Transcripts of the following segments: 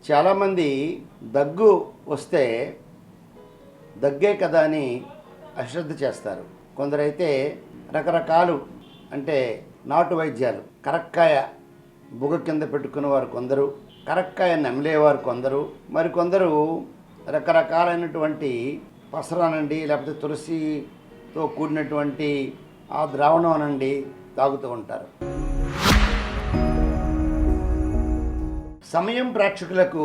చాలామంది దగ్గు వస్తే దగ్గే కదా అని అశ్రద్ధ చేస్తారు. కొందరైతే రకరకాలు అంటే నాటు వైద్యాలు, కరక్కాయ బుగ కింద పెట్టుకునే వారు కొందరు, కరక్కాయ నమిలేవారు కొందరు, మరికొందరు రకరకాలైనటువంటి పసరానండి లేకపోతే తులసితో కూడినటువంటి ఆ ద్రావణం అనండి తాగుతూ ఉంటారు. సమయం ప్రేక్షకులకు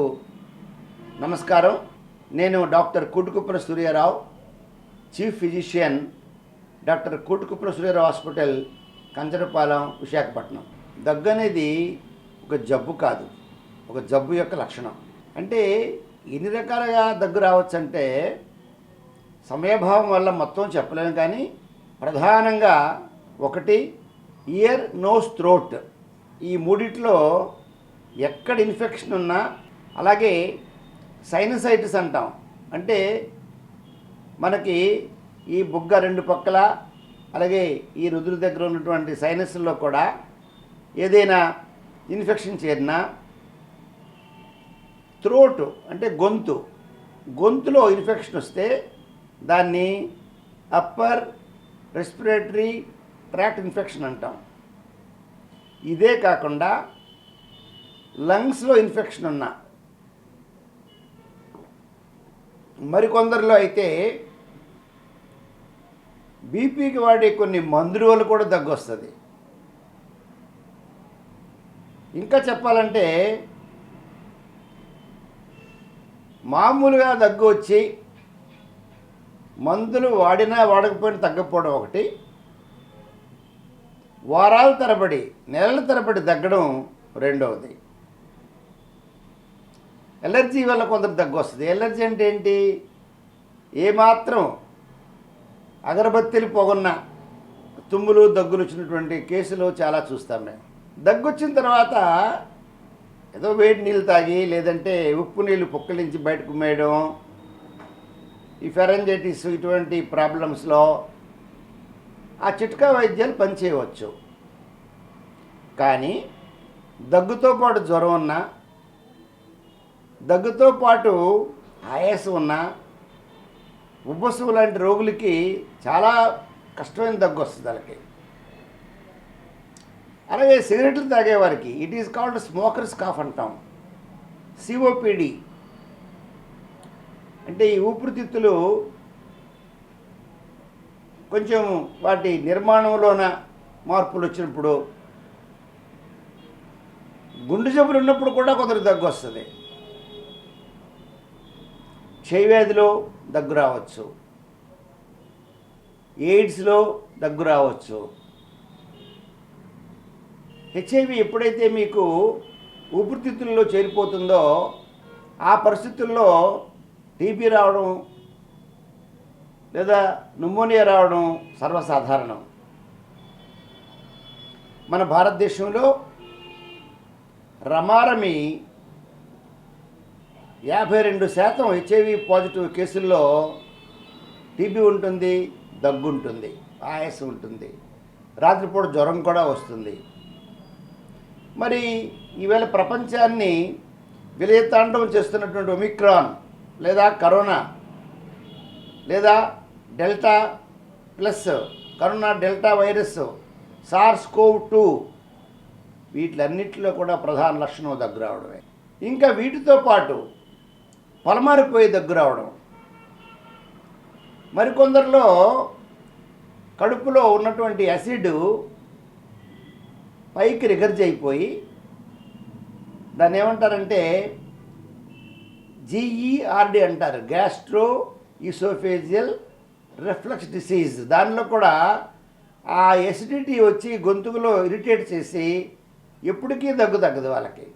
నమస్కారం. నేను doctor Kutukuppala Suryarao, chief physician, doctor Kutukuppala Suryarao hospital, Kancharapalem, Visakhapatnam. దగ్గు అనేది ఒక జబ్బు కాదు, ఒక జబ్బు యొక్క లక్షణం. అంటే ఎన్ని రకాలుగా దగ్గు రావచ్చు అంటే సమయభావం వల్ల మొత్తం చెప్పలేము, కానీ ప్రధానంగా ఒకటి ఇయర్, నోస్, థ్రోట్, ఈ మూడిట్లో ఎక్కడ ఇన్ఫెక్షన్ ఉన్నా, అలాగే సైనసైటిస్ అంటాం, అంటే మనకి ఈ బుగ్గ రెండు పక్కల అలాగే ఈ రుదురు దగ్గర ఉన్నటువంటి సైనస్లో కూడా ఏదైనా ఇన్ఫెక్షన్ చేరినా, థ్రోట్ అంటే గొంతులో ఇన్ఫెక్షన్ వస్తే దాన్ని అప్పర్ రెస్పిరేటరీ ట్రాక్ట్ ఇన్ఫెక్షన్ అంటాం. ఇదే కాకుండా లంగ్స్లో ఇన్ఫెక్షన్ ఉన్నా, మరికొందరిలో అయితే బీపీకి వాడే కొన్ని మందుల వల్ల కూడా దగ్గు వస్తుంది. ఇంకా చెప్పాలంటే మామూలుగా దగ్గు వచ్చి మందులు వాడినా వాడకపోయినా తగ్గకపోవడం ఒకటి, వారాల తరబడి నెలల తరబడి దగ్గడం రెండవది. ఎలర్జీ వల్ల కొందరు దగ్గు వస్తుంది. ఎలర్జీ అంటే ఏంటి? ఏమాత్రం అగరబత్తీలు పొగన్న తుమ్ములు దగ్గులు వచ్చినటువంటి కేసులు చాలా చూస్తాం మేము. దగ్గు వచ్చిన తర్వాత ఏదో వేడి నీళ్ళు తాగి లేదంటే ఉప్పు నీళ్ళు పుక్కలించి బయటకు కుమ్మేయడం, ఈ ఫెరంజైటిస్ ఇటువంటి ప్రాబ్లమ్స్లో ఆ చిట్కా వైద్యాలు పనిచేయవచ్చు. కానీ దగ్గుతో పాటు జ్వరం ఉన్నా, దగ్గుతో పాటు ఆయాసం ఉన్నా, ఉబ్బసం లాంటి రోగులకి చాలా కష్టమైన దగ్గు వస్తుంది వాళ్ళకి. అలాగే సిగరెట్లు తాగేవారికి it is called smokers cough అంటాం, సిఓపిడి. అంటే ఈ ఊపిరితిత్తులు కొంచెం వాటి నిర్మాణంలోన మార్పులు వచ్చినప్పుడు, గుండె జబ్బులు ఉన్నప్పుడు కూడా కొందరు దగ్గు వస్తుంది. క్షయవ్యాధిలో దగ్గు రావచ్చు, ఎయిడ్స్లో దగ్గు రావచ్చు. హెచ్ఐవి ఎప్పుడైతే మీకు ఊపిరితిత్తుల్లో చేరిపోతుందో ఆ పరిస్థితుల్లో టీబీ రావడం లేదా న్యూమోనియా రావడం సర్వసాధారణం. మన భారతదేశంలో రమారమి 52% హెచ్ఐవి పాజిటివ్ కేసుల్లో టీబీ ఉంటుంది, దగ్గు ఉంటుంది, ఆయాసం ఉంటుంది, రాత్రిపూట జ్వరం కూడా వస్తుంది. మరి ఈవేళ ప్రపంచాన్ని విలయతాండవం చేస్తున్నటువంటి ఒమిక్రాన్ లేదా కరోనా లేదా delta plus corona delta virus, SARS-CoV-2, వీటిలన్నింటిలో కూడా ప్రధాన లక్షణం దగ్గు రావడమే. ఇంకా వీటితో పాటు పొలమారిపోయే దగ్గు రావడం, మరికొందరిలో కడుపులో ఉన్నటువంటి యాసిడ్ పైకి రిగర్జ్ అయిపోయి దాన్ని ఏమంటారంటే GERD అంటారు, గ్యాస్ట్రో ఈసోఫేజియల్ రిఫ్లక్స్ డిసీజ్. దానిలో కూడా ఆ ఎసిడిటీ వచ్చి గొంతుకులో ఇరిటేట్ చేసి ఎప్పటికీ దగ్గు తగ్గదు వాళ్ళకి.